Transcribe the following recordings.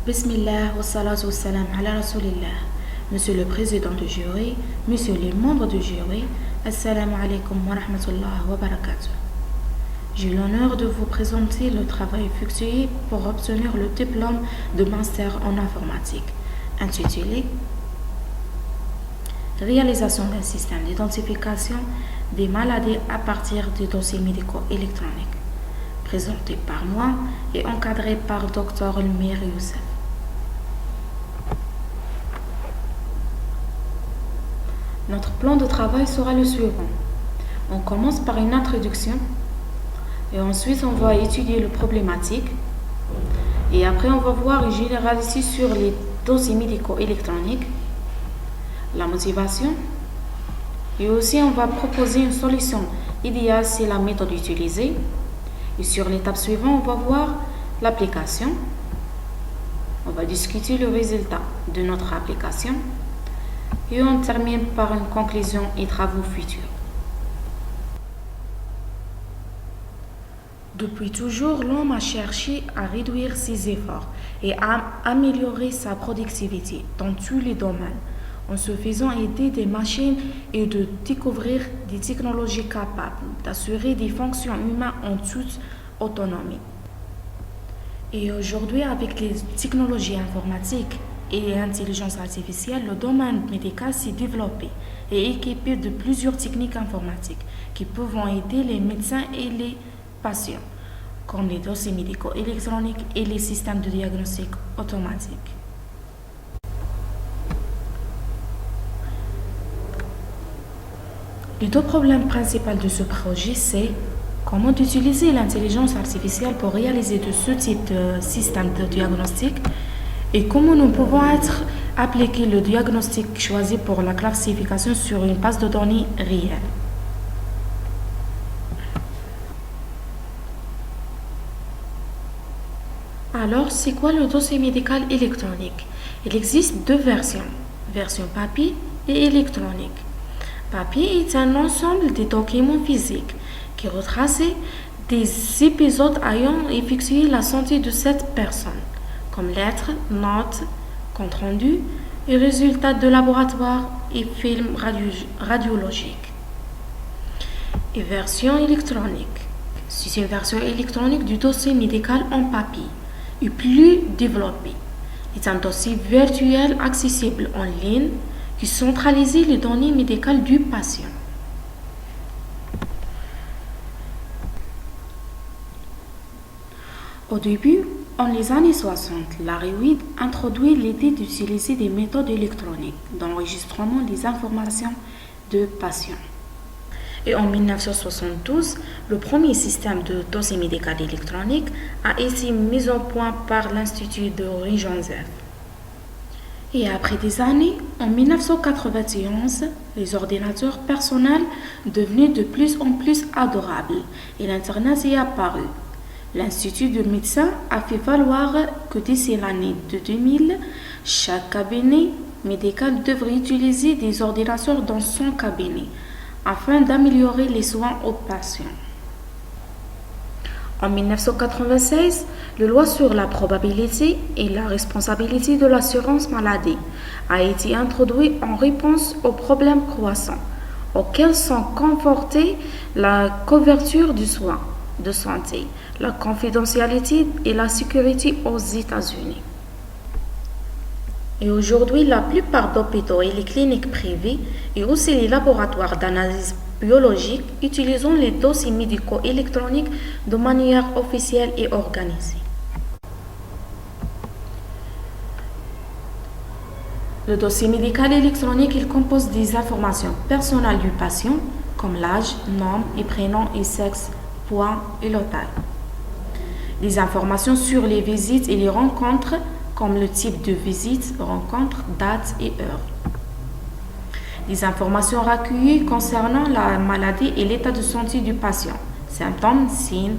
Bismillah wa salatu wa salam ala rasulillah. Monsieur le président du jury, monsieur les membres du jury, assalamu alaikum wa rahmatullah wa barakatuh. J'ai l'honneur de vous présenter le travail effectué pour obtenir le diplôme de master en informatique, intitulé Réalisation d'un système d'identification des maladies à partir des dossiers médicaux électroniques, présenté par moi et encadré par Dr Elmir Youssef. Notre plan de travail sera le suivant. On commence par une introduction et ensuite on va étudier le problématique et après on va voir et généraliser sur les dossiers médicaux électroniques, la motivation et aussi on va proposer une solution idéale, c'est la méthode utilisée. Et sur l'étape suivante, on va voir l'application. On va discuter le résultat de notre application et on termine par une conclusion et travaux futurs. Depuis toujours, l'homme a cherché à réduire ses efforts et à améliorer sa productivité dans tous les domaines, en se faisant aider des machines et de découvrir des technologies capables d'assurer des fonctions humaines en toute autonomie. Et aujourd'hui, avec les technologies informatiques et l'intelligence artificielle, le domaine médical s'est développé et équipé de plusieurs techniques informatiques qui peuvent aider les médecins et les patients, comme les dossiers médicaux électroniques et les systèmes de diagnostic automatique. Les deux problèmes principaux de ce projet, c'est comment utiliser l'intelligence artificielle pour réaliser de ce type de système de diagnostic et comment nous pouvons appliquer le diagnostic choisi pour la classification sur une base de données réelle. Alors, c'est quoi le dossier médical électronique? Il existe deux versions, version papier et électronique. Papier est un ensemble de documents physiques qui retracent des épisodes ayant effectué la santé de cette personne, comme lettres, notes, comptes rendus et résultats de laboratoire et films radiologiques. Et version électronique. C'est une version électronique du dossier médical en papier et plus développé. C'est un dossier virtuel accessible en ligne qui centralise les données médicales du patient. Au début, en les années 60, Larry Reed introduit l'idée d'utiliser des méthodes électroniques d'enregistrement des informations de patients. Et en 1972, le premier système de dossier médical électronique a été mis au point par l'Institut de Joseph. Et après des années, en 1991, les ordinateurs personnels devenaient de plus en plus adorables et l'Internet est apparu. L'Institut de médecins a fait valoir que d'ici l'année de 2000, chaque cabinet médical devrait utiliser des ordinateurs dans son cabinet afin d'améliorer les soins aux patients. En 1996, la loi sur la probabilité et la responsabilité de l'assurance maladie a été introduite en réponse aux problèmes croissants auxquels sont confrontés la couverture du soin de santé, la confidentialité et la sécurité aux États-Unis. Et aujourd'hui, la plupart d'hôpitaux et les cliniques privées et aussi les laboratoires d'analyse biologique utilisent les dossiers médicaux électroniques de manière officielle et organisée. Le dossier médical électronique, il compose des informations personnelles du patient, comme l'âge, nom et prénom et sexe, poids et la taille. Des informations sur les visites et les rencontres, comme le type de visite, rencontre, date et heure. Des informations recueillies concernant la maladie et l'état de santé du patient, symptômes, signes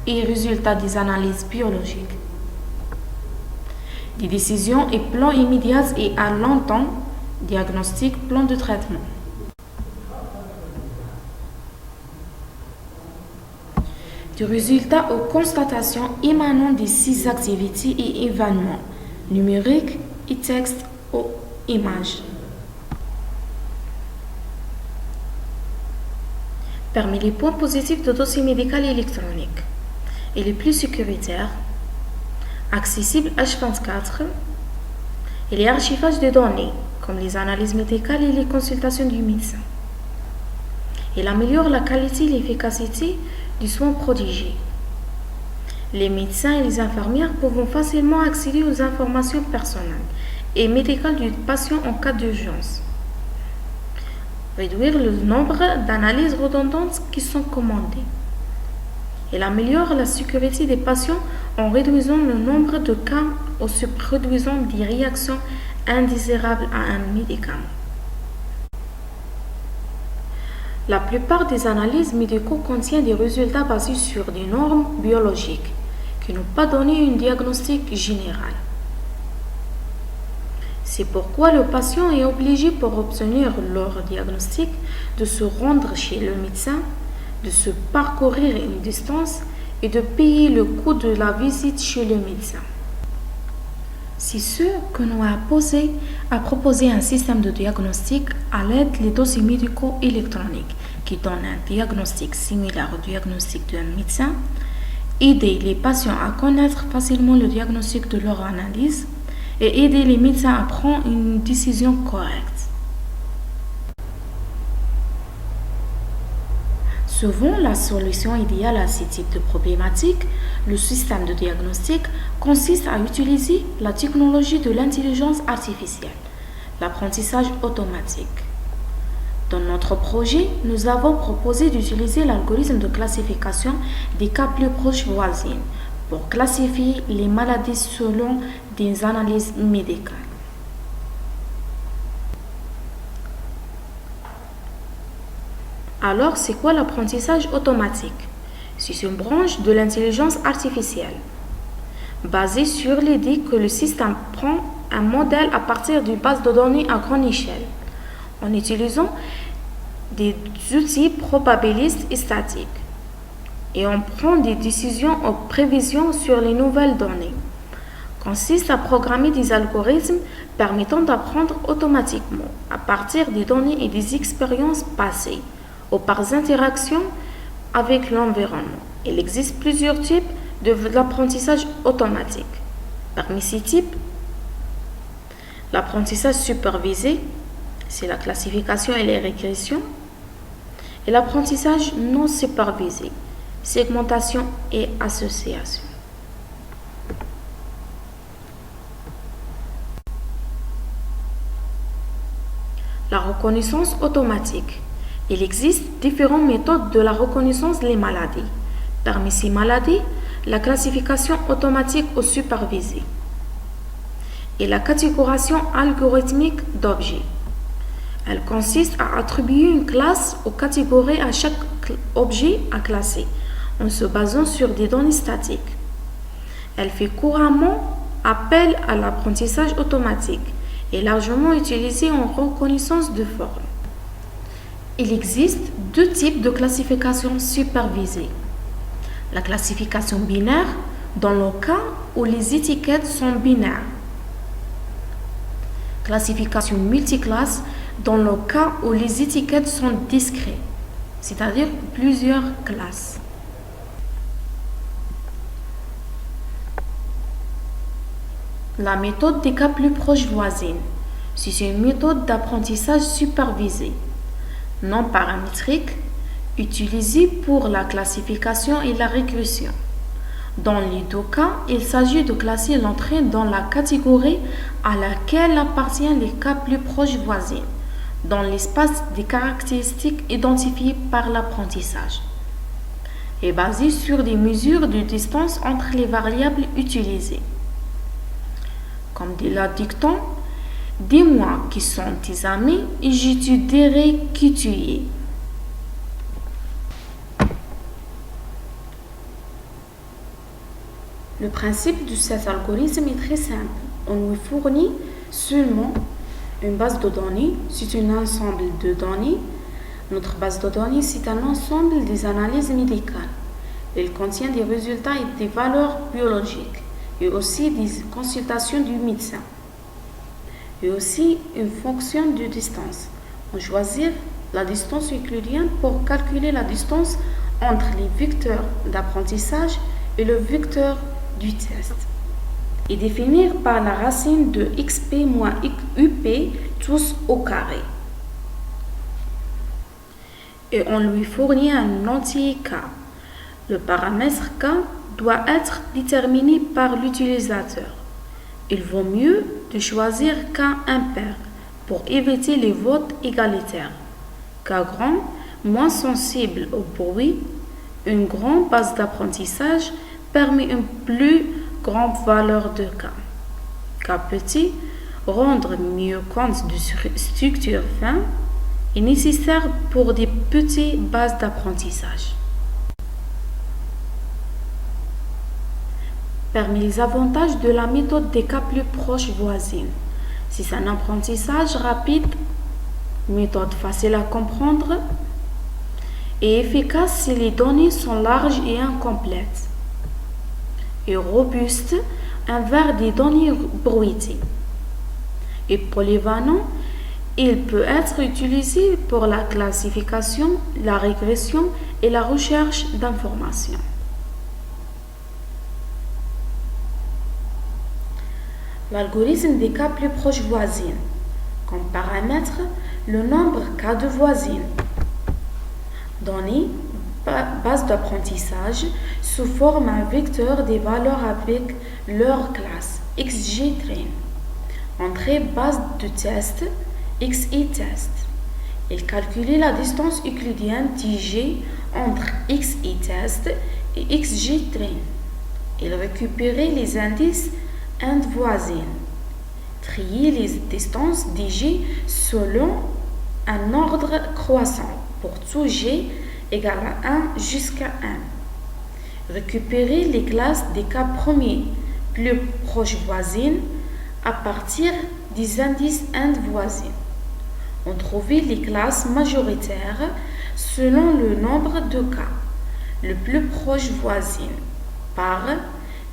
et résultats des analyses biologiques. Des décisions et plans immédiats et à long terme, diagnostic, plan de traitement. Des résultats aux constatations émanant de ces activités et événements, numérique et texte ou image. Parmi les points positifs du dossier médical électronique, il est plus sécuritaire, accessible H24, et les archivages de données, comme les analyses médicales et les consultations du médecin. Il améliore la qualité et l'efficacité du soin prodigué. Les médecins et les infirmières peuvent facilement accéder aux informations personnelles et médicales du patient en cas d'urgence. Réduire le nombre d'analyses redondantes qui sont commandées. Il améliore la sécurité des patients en réduisant le nombre de cas ou se produisant des réactions indésirables à un médicament. La plupart des analyses médicales contiennent des résultats basés sur des normes biologiques qui n'ont pas donné un diagnostic général. C'est pourquoi le patient est obligé pour obtenir leur diagnostic de se rendre chez le médecin, de se parcourir une distance et de payer le coût de la visite chez le médecin. C'est ce que nous a proposé un système de diagnostic à l'aide des dossiers médicaux électroniques qui donne un diagnostic similaire au diagnostic d'un médecin, aider les patients à connaître facilement le diagnostic de leur analyse et aider les médecins à prendre une décision correcte. Souvent, la solution idéale à ce type de problématique, le système de diagnostic, consiste à utiliser la technologie de l'intelligence artificielle, l'apprentissage automatique. Dans notre projet, nous avons proposé d'utiliser l'algorithme de classification des cas plus proches voisines pour classifier les maladies selon des analyses médicales. Alors, c'est quoi l'apprentissage automatique? C'est une branche de l'intelligence artificielle basée sur l'idée que le système prend un modèle à partir d'une base de données à grande échelle en utilisant des outils probabilistes et statiques et on prend des décisions ou prévisions sur les nouvelles données. Consiste à programmer des algorithmes permettant d'apprendre automatiquement à partir des données et des expériences passées ou par interaction avec l'environnement. Il existe plusieurs types d'apprentissage automatique. Parmi ces types, l'apprentissage supervisé, c'est la classification et les régressions, et l'apprentissage non supervisé, segmentation et association. La reconnaissance automatique. Il existe différentes méthodes de la reconnaissance des maladies. Parmi ces maladies, la classification automatique ou supervisée et la catégorisation algorithmique d'objets. Elle consiste à attribuer une classe ou catégorie à chaque objet à classer en se basant sur des données statiques. Elle fait couramment appel à l'apprentissage automatique et largement utilisée en reconnaissance de forme. Il existe deux types de classification supervisée. La classification binaire, dans le cas où les étiquettes sont binaires. Classification multiclasse, dans le cas où les étiquettes sont discrètes, c'est-à-dire plusieurs classes. La méthode des cas plus proches voisines, c'est une méthode d'apprentissage supervisé, non paramétrique, utilisée pour la classification et la régression. Dans les deux cas, il s'agit de classer l'entrée dans la catégorie à laquelle appartiennent les cas plus proches voisines, dans l'espace des caractéristiques identifiées par l'apprentissage, et basé sur des mesures de distance entre les variables utilisées. Comme dit le dicton, dis-moi qui sont tes amis et je te dirai qui tu es. Le principe de cet algorithme est très simple. On lui fournit seulement une base de données, c'est un ensemble de données. Notre base de données, c'est un ensemble des analyses médicales. Elle contient des résultats et des valeurs biologiques et aussi des consultations du médecin. Et aussi une fonction de distance. On choisit la distance euclidienne pour calculer la distance entre les vecteurs d'apprentissage et le vecteur du test. Et définir par la racine de xp moins up tous au carré. Et on lui fournit un entier k. Le paramètre k doit être déterminé par l'utilisateur. Il vaut mieux de choisir k impair pour éviter les votes égalitaires. K grand, moins sensible au bruit, une grande base d'apprentissage permet une plus grande valeur de k. K petit, rendre mieux compte de structures fines est nécessaire pour des petites bases d'apprentissage. Parmi les avantages de la méthode des cas plus proches voisines, c'est un apprentissage rapide, méthode facile à comprendre et efficace si les données sont larges et incomplètes, et robuste envers des données bruitées, et polyvalent. Il peut être utilisé pour la classification, la régression et la recherche d'informations. L'algorithme des cas plus proches voisines. Comme paramètre, le nombre k de voisines. Données, base d'apprentissage, sous forme un vecteur des valeurs avec leur classe, xgtrain. Entrée base de test, xi-test. Il calcule la distance euclidienne tg entre xi-test et xg-train. Il récupère les indices end voisines. Trier les distances dg selon un ordre croissant pour tout g égale à 1 jusqu'à 1. Récupérer les classes des cas premiers plus proches voisines à partir des indices end voisines. On trouve les classes majoritaires selon le nombre de cas le plus proche voisine par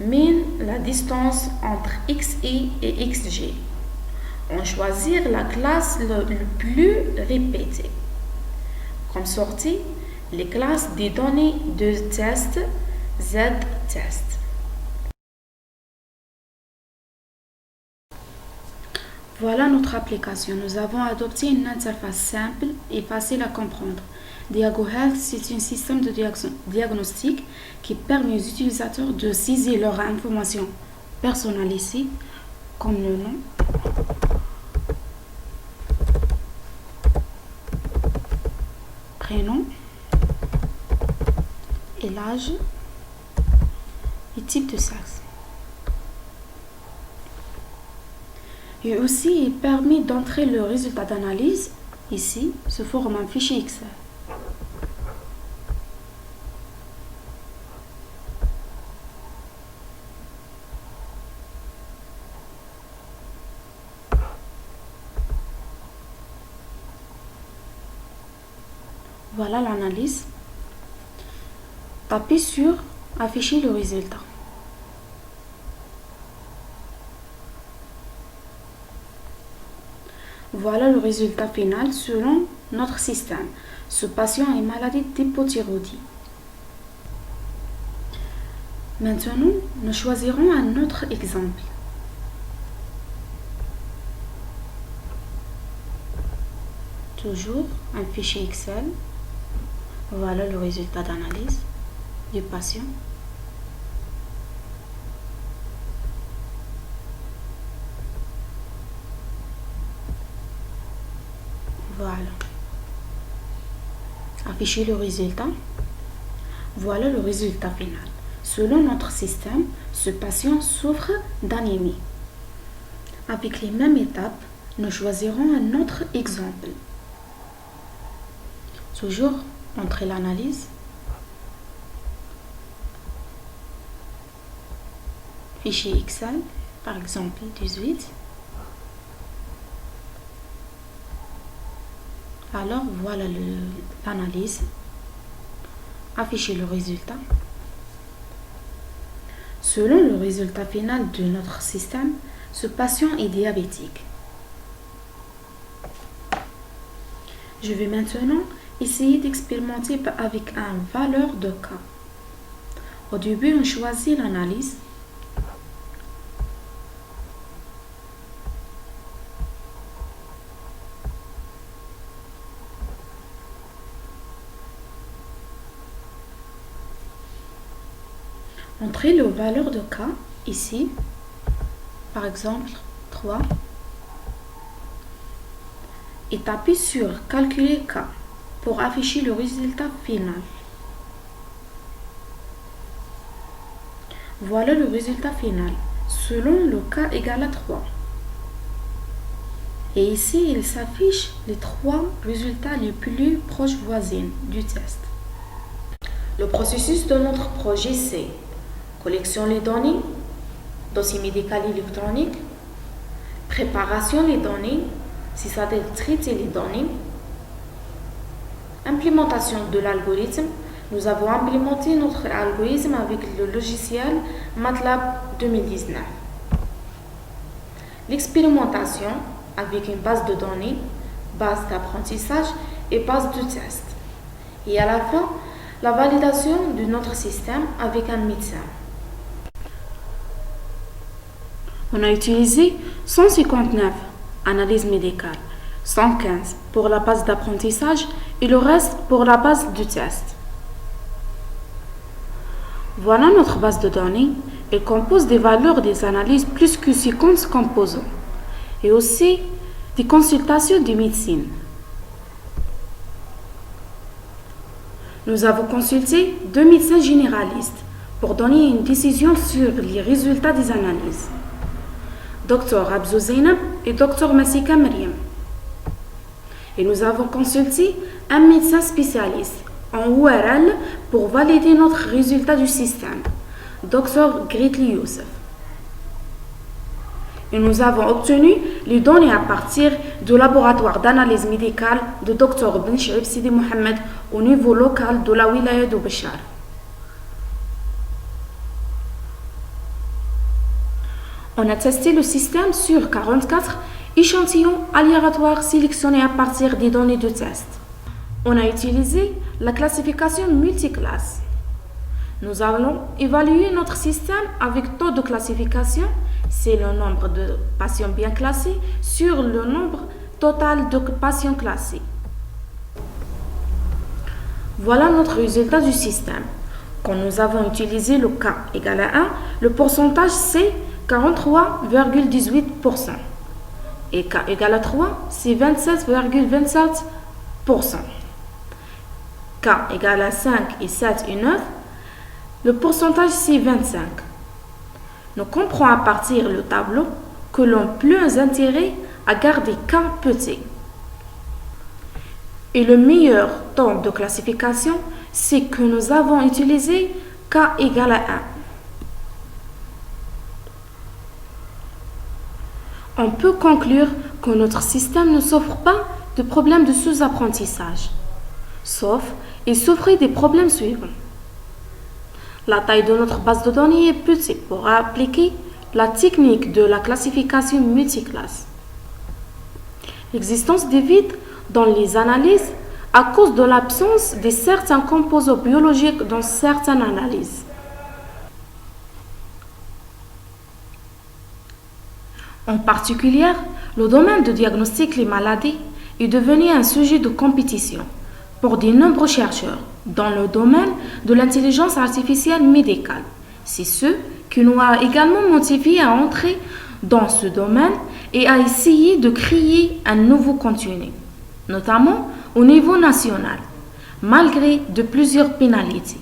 min la distance entre xi et xg. On choisit la classe le plus répétée. Comme sortie, les classes des données de test z-test. Voilà notre application. Nous avons adopté une interface simple et facile à comprendre. DiagoHealth, c'est un système de diagnostic qui permet aux utilisateurs de saisir leurs informations personnalisées comme le nom, prénom et l'âge et type de sexe. Et aussi, il permet d'entrer le résultat d'analyse ici sous forme un fichier Excel. Voilà l'analyse. Tapez sur afficher le résultat. Voilà le résultat final selon notre système. Ce patient est malade d'hypothyroïdie. Maintenant, nous choisirons un autre exemple. Toujours un fichier Excel. Voilà le résultat d'analyse du patient. Voilà. Afficher le résultat. Voilà le résultat final. Selon notre système, ce patient souffre d'anémie. Avec les mêmes étapes, nous choisirons un autre exemple. Toujours entrer l'analyse. Fichier Excel, par exemple 18. Alors voilà l'analyse. Afficher le résultat. Selon le résultat final de notre système, ce patient est diabétique. Je vais maintenant essayer d'expérimenter avec une valeur de K. Au début, on choisit l'analyse. Entrez la valeur de K ici, par exemple 3, et tapez sur calculer K pour afficher le résultat final. Voilà le résultat final, selon le K égale à 3. Et ici, il s'affiche les 3 résultats les plus proches voisins du test. Le processus de notre projet, c'est collection les données, dossier médical électronique, préparation les données, c'est-à-dire traiter les données, implémentation de l'algorithme. Nous avons implémenté notre algorithme avec le logiciel MATLAB 2019. L'expérimentation avec une base de données, base d'apprentissage et base de test. Et à la fin, la validation de notre système avec un médecin. On a utilisé 159 analyses médicales, 115 pour la base d'apprentissage et le reste pour la base de test. Voilà notre base de données. Elle compose des valeurs des analyses plus que 50 composants et aussi des consultations de médecine. Nous avons consulté 2 médecins généralistes pour donner une décision sur les résultats des analyses. Dr Abzou Zeynab et Dr Massika Mariam. Et nous avons consulté un médecin spécialiste en ORL pour valider notre résultat du système, Dr Gritli Youssef. Et nous avons obtenu les données à partir du laboratoire d'analyse médicale de Dr Ben Chérif Sidi Mohamed au niveau local de la wilaya de Béchar. On a testé le système sur 44 échantillons aléatoires sélectionnés à partir des données de test. On a utilisé la classification multiclasse. Nous allons évaluer notre système avec taux de classification, c'est le nombre de patients bien classés sur le nombre total de patients classés. Voilà notre résultat du système. Quand nous avons utilisé le K égale à 1, le pourcentage c'est 43,18%. Et K égale à 3, c'est 27,27%. K égale à 5 et 7 et 9, le pourcentage c'est 25. Nous comprenons à partir du tableau que l'on a plus intérêt à garder K petit. Et le meilleur temps de classification, c'est que nous avons utilisé K égale à 1. On peut conclure que notre système ne souffre pas de problèmes de sous-apprentissage, sauf il souffrait des problèmes suivants. La taille de notre base de données est petite pour appliquer la technique de la classification multiclasse. L'existence des vides dans les analyses à cause de l'absence de certains composants biologiques dans certaines analyses. En particulier, le domaine de diagnostic des maladies est devenu un sujet de compétition pour de nombreux chercheurs dans le domaine de l'intelligence artificielle médicale. C'est ce qui nous a également motivés à entrer dans ce domaine et à essayer de créer un nouveau contenu, notamment au niveau national, malgré de plusieurs pénalités.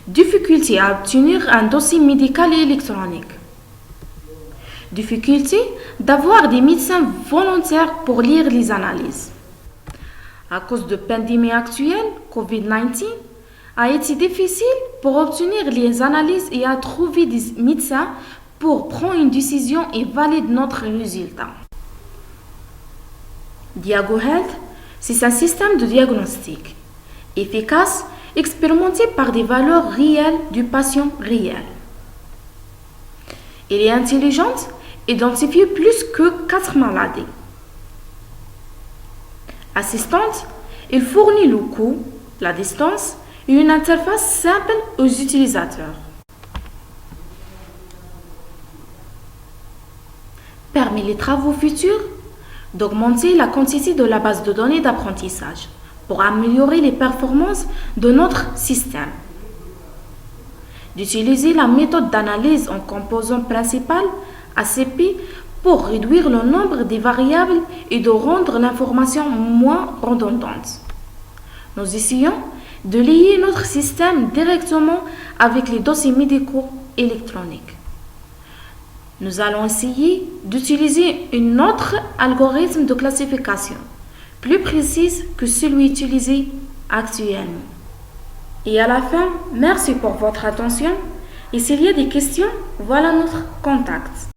Difficulté à obtenir un dossier médical et électronique. Difficulté d'avoir des médecins volontaires pour lire les analyses. À cause de la pandémie actuelle, COVID-19, a été difficile pour obtenir les analyses et à trouver des médecins pour prendre une décision et valider notre résultat. DiagoHealth, c'est un système de diagnostic efficace expérimenté par des valeurs réelles du patient réel. Elle est intelligente, identifie plus que 4 maladies. Assistante, elle fournit le coût, la distance et une interface simple aux utilisateurs. Parmi les travaux futurs, d'augmenter la quantité de la base de données d'apprentissage pour améliorer les performances de notre système. D'utiliser la méthode d'analyse en composant principal, ACP, pour réduire le nombre des variables et de rendre l'information moins redondante. Nous essayons de lier notre système directement avec les dossiers médicaux électroniques. Nous allons essayer d'utiliser un autre algorithme de classification, plus précis que celui utilisé actuellement. Et à la fin, merci pour votre attention. Et s'il y a des questions, voilà notre contact.